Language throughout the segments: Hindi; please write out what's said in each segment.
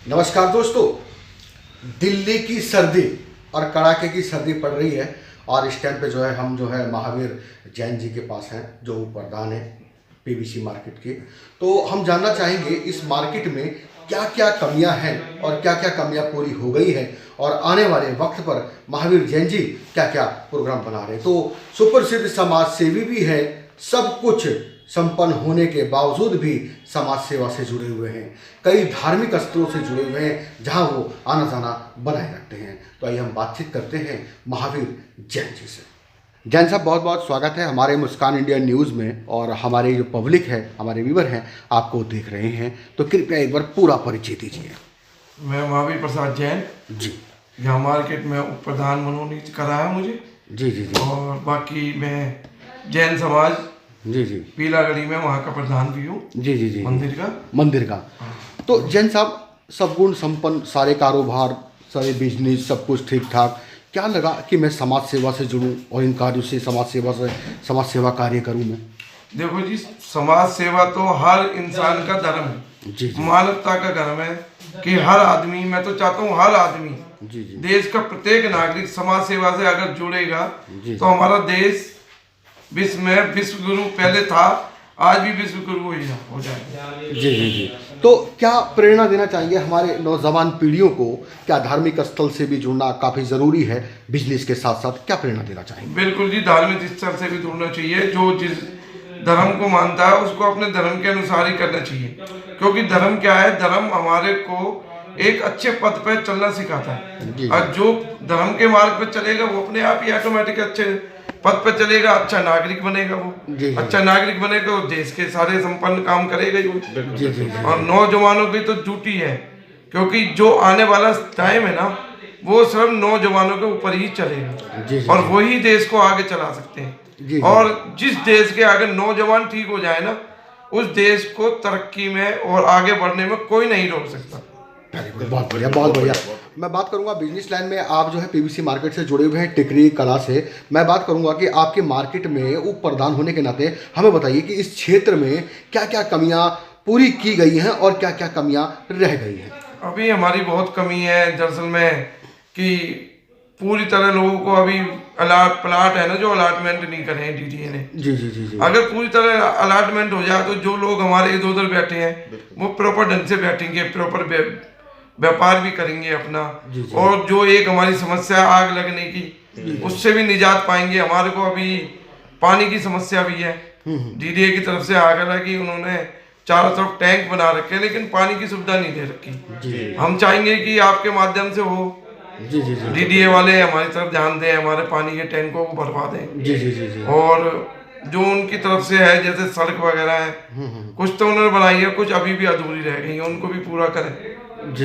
नमस्कार दोस्तों। दिल्ली की सर्दी और कड़ाके की सर्दी पड़ रही है और इस टाइम पे जो है हम जो है महावीर जैन जी के पास हैं, जो प्रधान है पीवीसी मार्केट के। तो हम जानना चाहेंगे इस मार्केट में क्या क्या कमियां हैं और क्या क्या कमियां पूरी हो गई है और आने वाले वक्त पर महावीर जैन जी क्या क्या प्रोग्राम बना रहे हैं। तो सुप्रसिद्ध समाज सेवी भी है, सब कुछ संपन्न होने के बावजूद भी समाज सेवा से जुड़े हुए हैं, कई धार्मिक स्थलों से जुड़े हुए हैं जहां वो आना जाना बनाए रखते हैं। तो आइए हम बातचीत करते हैं महावीर जैन जी से। जैन साहब, बहुत बहुत स्वागत है हमारे मुस्कान इंडिया न्यूज़ में। और हमारे जो पब्लिक है, हमारे व्यूअर हैं, आपको देख रहे हैं, तो कृपया एक बार पूरा परिचय दीजिए। मैं महावीर प्रसाद जैन जी। यहाँ मार्केट में उप प्रधान मनोनीत करा है मुझे। जी जी जी। और बाकी मैं जैन समाज जी जी पीलागढ़ी में वहाँ का प्रधान भी हूँ। जी जी जी मंदिर का। तो जैन साहब, सब गुण संपन्न, सारे कारोबार, सारे बिजनेस, सब कुछ ठीक ठाक। क्या लगा कि मैं समाज सेवा से जुड़ूं और इन कार्यों से समाज सेवा कार्य करूं मैं? देखो जी, समाज सेवा तो हर इंसान का धर्म है। जी जी। मानवता का धर्म है कि हर आदमी, मैं तो चाहता हूँ हर आदमी, जी जी, देश का प्रत्येक नागरिक समाज सेवा से अगर जुड़ेगा जी, तो हमारा देश विश्व में विश्व गुरु पहले था, आज भी विश्व गुरु हो जाएगा। जी जी जी। तो क्या प्रेरणा देना चाहेंगे हमारे नौजवान पीढ़ियों को? क्या धार्मिक स्थल से भी जुड़ना काफ़ी ज़रूरी है बिजनेस के साथ साथ? क्या प्रेरणा देना चाहेंगे? बिल्कुल जी, धार्मिक स्थल से भी जुड़ना चाहिए। जो जिस धर्म को मानता है उसको अपने धर्म के अनुसार ही करना चाहिए, क्योंकि धर्म क्या है, धर्म हमारे को एक अच्छे पद पर चलना सिखाता है। और जो धर्म के मार्ग पर चलेगा वो अपने आप ही ऑटोमेटिक अच्छे पद पर चलेगा, अच्छा नागरिक बनेगा। वो अच्छा नागरिक बनेगा तो देश के सारे संपन्न काम करेगा ही वो। और नौजवानों की तो ड्यूटी है, क्योंकि जो आने वाला टाइम है ना, वो सिर्फ नौजवानों के ऊपर ही चलेगा और वही देश को आगे चला सकते हैं। और जिस देश के अगर नौजवान ठीक हो जाए ना, उस देश को तरक्की में और आगे बढ़ने में कोई नहीं रोक सकता। बहुत बढ़िया, बहुत बढ़िया। मैं बात करूंगा बिजनेस लाइन में, आप जो है पीवीसी मार्केट से जुड़े हुए हैं, टिकरी कला से। मैं बात करूंगा कि आपके मार्केट में उप प्रधान होने के नाते हमें बताइए कि इस क्षेत्र में क्या क्या कमियां पूरी की गई हैं और क्या क्या कमियां रह गई हैं? अभी हमारी बहुत कमी है दरअसल में कि पूरी तरह लोगों को अभी प्लाट है ना, जो अलॉटमेंट नहीं करे हैं डीडीए ने। जी जी जी जी। अगर पूरी तरह अलॉटमेंट हो जाए तो जो लोग हमारे इधर उधर बैठे हैं वो प्रॉपर ढंग से बैठेंगे, प्रॉपर व्यापार भी करेंगे अपना। और जो एक हमारी समस्या आग लगने की, उससे भी निजात पाएंगे। हमारे को अभी पानी की समस्या भी है, डीडीए की तरफ से आकर है कि उन्होंने चारों तरफ टैंक बना रखे हैं, लेकिन पानी की सुविधा नहीं दे रखी। हम चाहेंगे कि आपके माध्यम से वो डीडीए वाले हमारी तरफ ध्यान दें, हमारे पानी के टैंकों को भरवा दें। जी जी जी जी। और जो उनकी तरफ से है, जैसे सड़क वगैरह है, कुछ तो उन्होंने बनाई है, कुछ अभी भी अधूरी रह गई है, उनको भी पूरा करें।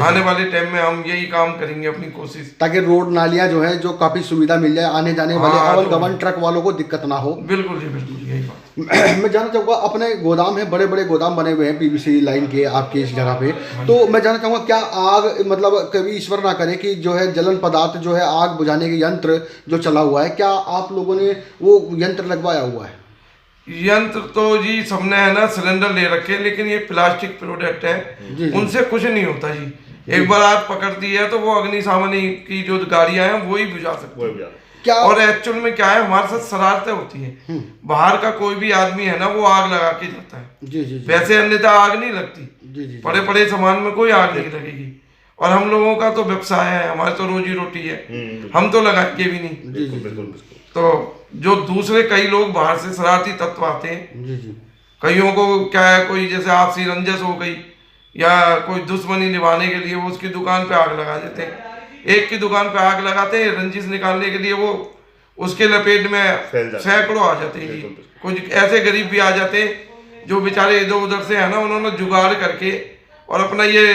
आने वाले टाइम में हम यही काम करेंगे, अपनी कोशिश, ताकि रोड नालियां जो है, जो काफी सुविधा मिल जाए, आने जाने वाले अवन गवन ट्रक वालों को दिक्कत ना हो। बिल्कुल जी, बिल्कुल यही बात। मैं जानना चाहूँगा, अपने गोदाम है, बड़े बड़े गोदाम बने हुए हैं पीवीसी लाइन के आपके इस जगह पे, तो मैं जानना चाहूँगा क्या आग, मतलब कभी ईश्वर ना करे कि जो है जलन पदार्थ जो है, आग बुझाने के यंत्र जो चला हुआ है, क्या आप लोगों ने वो यंत्र लगवाया हुआ है? यंत्र तो जी सबने है ना सिलेंडर ले रखे, लेकिन ये प्लास्टिक प्रोडक्ट है, उनसे कुछ नहीं होता जी। एक बार आग पकड़ती है तो वो अग्निशमन की जो गाड़ियां हैं वो ही बुझा सकती है। क्या? और एक्चुअल में क्या है, हमारे साथ शरारतें होती है। बाहर का कोई भी आदमी है ना, वो आग लगा के जाता है। जी जी। वैसे अन्यथा आग नहीं लगती। जी जी। बड़े बड़े सामान में कोई आग नहीं लगेगी। और हम लोगों का तो व्यवसाय है, हमारे तो रोजी रोटी है, हम तो लगाएंगे भी नहीं। जी जी। तो जो दूसरे कई लोग बाहर से शरारती तत्व आते हैं, जी जी, कईयों को क्या है, कोई जैसे आपसी रंजस हो गई या कोई दुश्मनी निभाने के लिए वो उसकी दुकान पे आग लगा देते हैं। एक की दुकान पे आग लगाते हैं, रंजिश निकालने के लिए, वो उसके लपेट में सैकड़ों आ जाते हैं जी। कुछ ऐसे गरीब भी आ जाते हैं जो बेचारे इधर उधर से है ना, उन्होंने जुगाड़ करके और अपना ये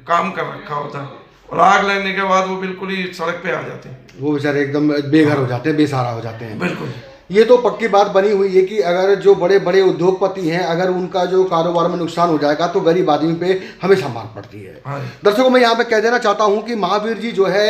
काम कर रखा होता है, और आग लगने के बाद वो बिल्कुल ही सड़क पे आ जाते हैं। वो बेचारे एकदम बेघर हो जाते हैं, बेसहारा हो जाते हैं। बिल्कुल। ये तो पक्की बात बनी हुई है कि अगर जो बड़े बड़े उद्योगपति हैं, अगर उनका जो कारोबार में नुकसान हो जाएगा तो गरीब आदमी पे हमेशा मार पड़ती है। हाँ जी। दर्शकों, मैं यहाँ पे कह देना चाहता हूँ कि महावीर जी जो है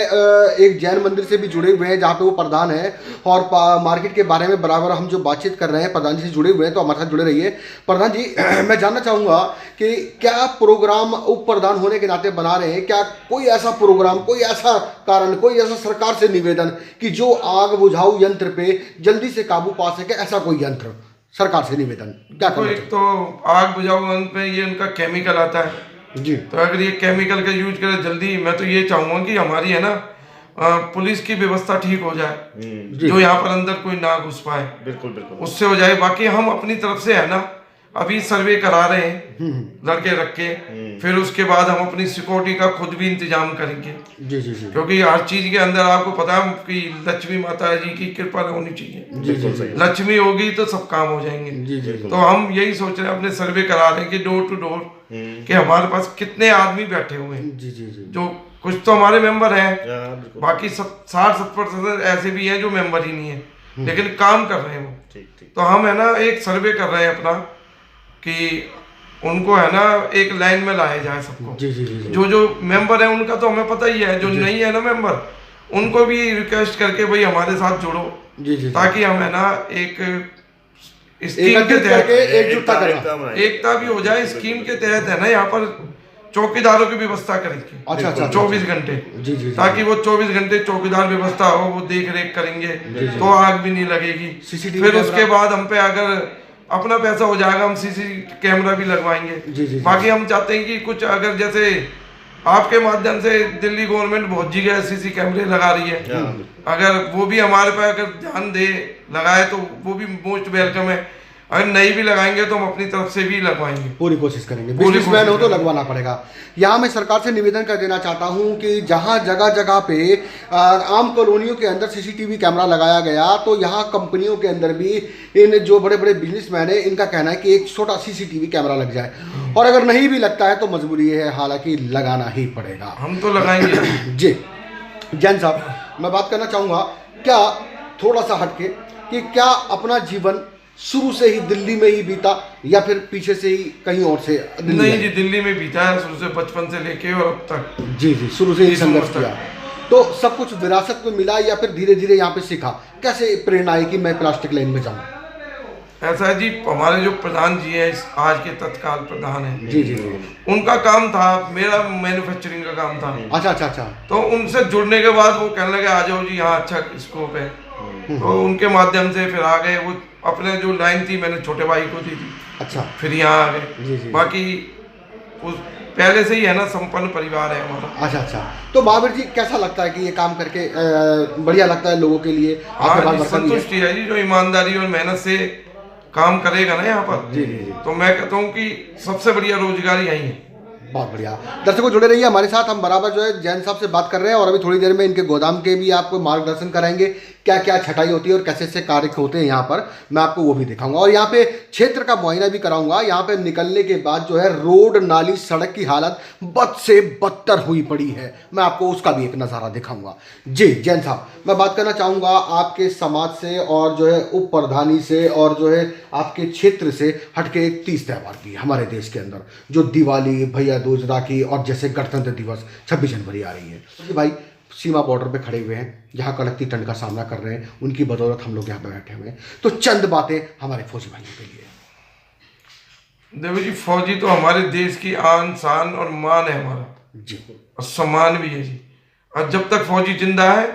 एक जैन मंदिर से भी जुड़े हुए हैं, जहाँ पे वो प्रधान है, और मार्केट के बारे में बराबर हम जो बातचीत कर रहे हैं, प्रधान जी से जुड़े हुए हैं, तो हमारे साथ जुड़े रहिए। प्रधान जी, मैं जानना चाहूँगा कि क्या प्रोग्राम उप प्रधान होने के नाते बना रहे हैं, क्या कोई ऐसा प्रोग्राम, कोई ऐसा कारण, कोई ऐसा सरकार से निवेदन कि जो आग बुझाऊ यंत्र पे जल्दी से काबू पा सके, ऐसा कोई यंत्र सरकार से निवेदन क्या तो करना एक तो आग बुझाऊ यंत्र पे ये उनका केमिकल आता है जी, तो अगर ये केमिकल का यूज करें जल्दी, मैं तो ये चाहूंगा कि हमारी है ना पुलिस की व्यवस्था ठीक हो जाए, जो यहाँ पर अंदर कोई ना घुस पाए, बिल्कुल बिल्कुल उससे हो जाए। बाकी हम अपनी तरफ से है ना अभी सर्वे करा रहे हैं लड़के रख के, फिर उसके बाद हम अपनी सिक्योरिटी का खुद भी इंतजाम करेंगे, जी जी जी क्योंकि हर चीज के अंदर आपको पता है कि लक्ष्मी माता जी की कृपा होनी चाहिए। बिल्कुल सही लक्ष्मी होगी तो सब काम हो जाएंगे। जी जी तो हम यही सोच रहे हैं, अपने सर्वे करा रहे हैं कि डोर टू डोर कि हमारे पास कितने आदमी बैठे हुए हैं, जी जी जी जो कुछ तो हमारे मेंबर हैं, हाँ, बिल्कुल बाकी 60-70% ऐसे भी हैं जो मेंबर ही नहीं है, लेकिन काम कर रहे हैं वो। ठीक ठीक तो हम है ना एक सर्वे कर रहे हैं अपना कि उनको है ना एक लाइन में लाया जाए सबको। जी जी जी जो जो मेंबर है उनका तो हमें पता ही है, जो नहीं है ना मेंबर उनको भी रिक्वेस्ट करके भाई हमारे साथ जुड़ो, जी जी ताकि हम है ना एक स्कीम के एकत्रित करके तहत एकजुटता करना। एकता भी हो जाए। स्कीम के तहत है ना यहाँ पर चौकीदारों की व्यवस्था करेंगे। अच्छा अच्छा 24 घंटे, जी जी ताकि वो 24 घंटे चौकीदार व्यवस्था हो, वो देख रेख करेंगे तो आग भी नहीं लगेगी। CCTV फिर कैमरा। उसके बाद हम पे अगर अपना पैसा हो जाएगा, हम सीसी कैमरा भी लगवाएंगे। जी, जी। बाकी हम चाहते हैं कि कुछ अगर जैसे आपके माध्यम से दिल्ली गवर्नमेंट बहुत जगह सीसी कैमरे लगा रही है, अगर वो भी हमारे पे अगर ध्यान दे लगाए तो वो भी मोस्ट वेलकम है। अगर नहीं भी लगाएंगे तो हम अपनी तरफ से भी लगवाएंगे, पूरी कोशिश करेंगे। पूरी बिजनेसमैन हो तो कोशिश लगवाना पड़ेगा। यहाँ मैं सरकार से निवेदन कर देना चाहता हूँ कि जहाँ जगह जगह पे आम कॉलोनियों के अंदर सीसीटीवी कैमरा लगाया गया, तो यहाँ कंपनियों के अंदर भी इन जो बड़े बड़े बिजनेसमैन है, इनका कहना है कि एक छोटा सीसीटीवी कैमरा लग जाए, और अगर नहीं भी लगता है तो मजबूरी है, हालांकि लगाना ही पड़ेगा। हम तो लगाएंगे। जी जैन साहब, मैं बात करना चाहूँगा, क्या थोड़ा सा हटके, कि क्या अपना जीवन शुरू से ही दिल्ली में ही बीता या फिर पीछे से ही कहीं और से दिल्ली नहीं आए? जी, दिल्ली में बीता है शुरू से, बचपन से लेके और अब तक। जी जी, शुरू से ही इस संघर्ष उम्र तक। किया, तो सब कुछ विरासत में मिला या फिर धीरे धीरे यहाँ पे सीखा? कैसे प्रेरणा आई कि मैं प्लास्टिक लाइन में जाऊँ? ऐसा है जी, हमारे जो प्रधान जी हैं, आज के तत्काल प्रधान हैं, जी जी जी, उनका काम था, मेरा मैन्युफैक्चरिंग का काम था। अच्छा अच्छा अच्छा, तो उनसे जुड़ने के बाद वो कहने लगे आ जाओ जी, यहाँ अच्छा स्कोप है। तो उनके माध्यम से फिर आ गए। वो अपने जो लाइन थी मैंने छोटे भाई को दी थी, अच्छा फिर यहाँ आ जी, जी। गए। बाकी उस पहले से ही है ना संपन्न परिवार है हमारा। अच्छा अच्छा। तो महावीर जी, कैसा लगता है कि ये काम करके बढ़िया लगता है लोगों के लिए? आपके हाँ पास जी, बर्तन भी है? संतुष्टि है जी, जो ईमानदारी और मेहनत से काम करेगा ना यहाँ पर, जी जी जी, तो मैं कहता हूँ कि सबसे बढ़िया रोजगार यही है। बहुत बढ़िया। दर्शकों जुड़े रहिए हमारे साथ, हम बराबर जो है जैन साहब से बात कर रहे हैं, और अभी थोड़ी देर में इनके गोदाम के भी आपको मार्गदर्शन कराएंगे, क्या क्या छटाई होती है और कैसे से कार्य होते हैं यहाँ पर, मैं आपको वो भी दिखाऊंगा, और यहाँ पे क्षेत्र का मुआयना भी कराऊंगा। यहाँ पे निकलने के बाद जो है रोड नाली सड़क की हालत बद से बदतर हुई पड़ी है, मैं आपको उसका भी एक नज़ारा दिखाऊंगा। जी जैन साहब, मैं बात करना चाहूँगा आपके समाज से और जो है उप प्रधानी से और जो है आपके क्षेत्र से हटके एक 30 त्यौहार भी हमारे देश के अंदर, जो दिवाली, भैया दूज, राखी और जैसे गणतंत्र दिवस 26 जनवरी आ रही है। तो भाई सीमा बॉर्डर पे खड़े हुए हैं, जहाँ कड़कती ठंड का सामना कर रहे हैं, उनकी बदौलत हम लोग यहाँ पे बैठे हुए हैं, तो चंद बातें हमारे फौजी भाइयों के लिए। देखो जी, फौजी तो हमारे देश की आन शान और मान है हमारा जी और सम्मान भी है जी। और जब तक फौजी जिंदा है,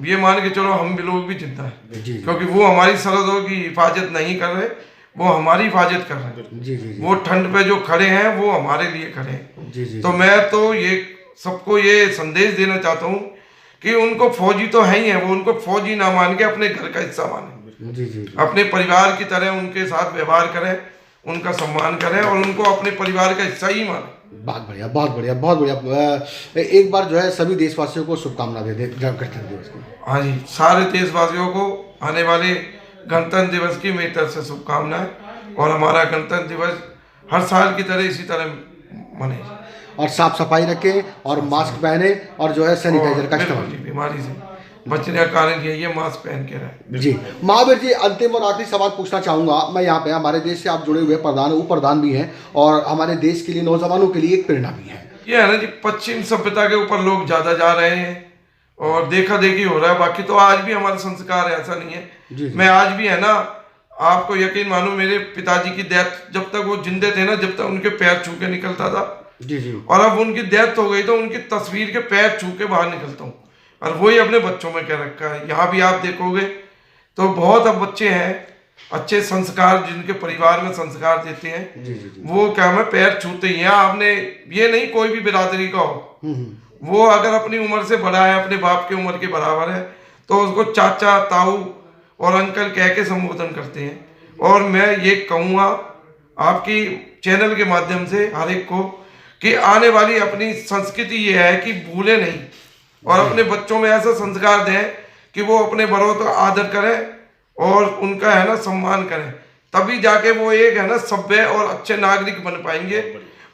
ये मान के चलो हम भी लोग भी जिंदा है, जी क्योंकि वो हमारी सरहदों की हिफाजत नहीं कर रहे, वो हमारी हिफाजत कर रहे हैं। जी जी वो ठंड पे जो खड़े हैं वो हमारे लिए खड़े हैं। जी जी, तो मैं तो ये सबको ये संदेश देना चाहता हूँ कि उनको फौजी तो है ही है, वो उनको फौजी ना मान के अपने घर का हिस्सा माने, जी जी अपने परिवार की तरह उनके साथ व्यवहार करें, उनका सम्मान करें और उनको अपने परिवार का हिस्सा ही माने। बहुत बढ़िया, बहुत बढ़िया, बहुत बढ़िया। एक बार जो है सभी देशवासियों को शुभकामना दे दे गणतंत्र दिवस की। हाँ जी, सारे देशवासियों को आने वाले गणतंत्र दिवस की मेरी तरफ से शुभकामनाएं, और हमारा गणतंत्र दिवस हर साल की तरह इसी तरह मने, और साफ सफाई रखें और मास्क पहने और जो है सैनिटाइजर का इस्तेमाल। बीमारी से बचने का कारण यही है, मास्क पहन के रहे। जी महावीर जी, अंतिम और आखिरी सवाल पूछना चाहूँगा मैं यहाँ पे। हमारे देश से आप जुड़े हुए प्रधान उप प्रधान भी हैं और हमारे देश के लिए, नौजवानों के लिए एक प्रेरणा भी है। ये है ना जी, पश्चिम सभ्यता के ऊपर लोग ज़्यादा जा रहे हैं और देखा देखी हो रहा है। बाकी तो आज भी हमारा संस्कार है, ऐसा नहीं है। जी। मैं आज भी है ना, आपको यकीन मानो, मेरे पिताजी की डेथ, जब तक वो जिंदे थे ना, जब तक उनके पैर छू के निकलता था। जी जी। और अब उनकी डेथ हो गई तो उनकी तस्वीर के पैर छू के बाहर निकलता हूँ, और वही अपने बच्चों में कह रखा है। यहाँ भी आप देखोगे तो बहुत अब बच्चे हैं अच्छे संस्कार, जिनके परिवार में संस्कार देते हैं। जी जी जी। वो क्या मैं पैर छूते ही हैं। आपने ये नहीं, कोई भी बिरादरी का हो, वो अगर अपनी उम्र से बड़ा है, अपने बाप की उम्र के बराबर है, तो उसको चाचा, ताऊ और अंकल कह के संबोधन करते हैं। और मैं ये कहूँगा आपकी चैनल के माध्यम से हर एक को कि आने वाली अपनी संस्कृति ये है कि भूले नहीं, और अपने बच्चों में ऐसा संस्कार दें कि वो अपने बड़ों का आदर करें और उनका है ना सम्मान करें। तभी जाके वो एक है ना सभ्य और अच्छे नागरिक बन पाएंगे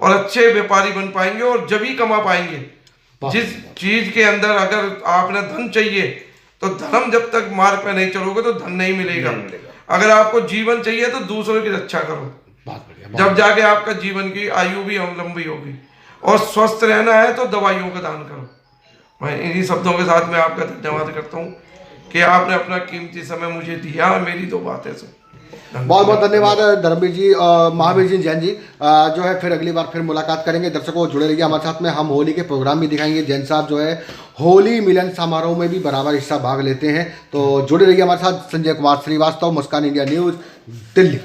और अच्छे व्यापारी बन पाएंगे और जब ही कमा पाएंगे। जिस चीज के अंदर अगर आपने धन चाहिए तो धर्म, जब तक मार्ग पे नहीं चलोगे तो धन नहीं मिलेगा। अगर आपको जीवन चाहिए तो दूसरों की रक्षा करो, जब जाके आपका जीवन की आयु भी लंबी होगी। और स्वस्थ रहना है तो दवाइयों का दान करो। मैं इन्हीं शब्दों के साथ मैं आपका धन्यवाद करता हूँ कि आपने अपना कीमती समय मुझे दिया और मेरी 2 बातें सुन। बहुत बहुत धन्यवाद धर्मवीर जी, महावीर जी जैन जी। जो है फिर अगली बार फिर मुलाकात करेंगे। दर्शकों जुड़े रहिए हमारे साथ में, हम होली के प्रोग्राम भी दिखाएंगे। जैन साहब जो है होली मिलन समारोह में भी बराबर हिस्सा भाग लेते हैं। तो जुड़े रहिए हमारे साथ। संजय कुमार श्रीवास्तव, मुस्कान इंडिया न्यूज़, दिल्ली।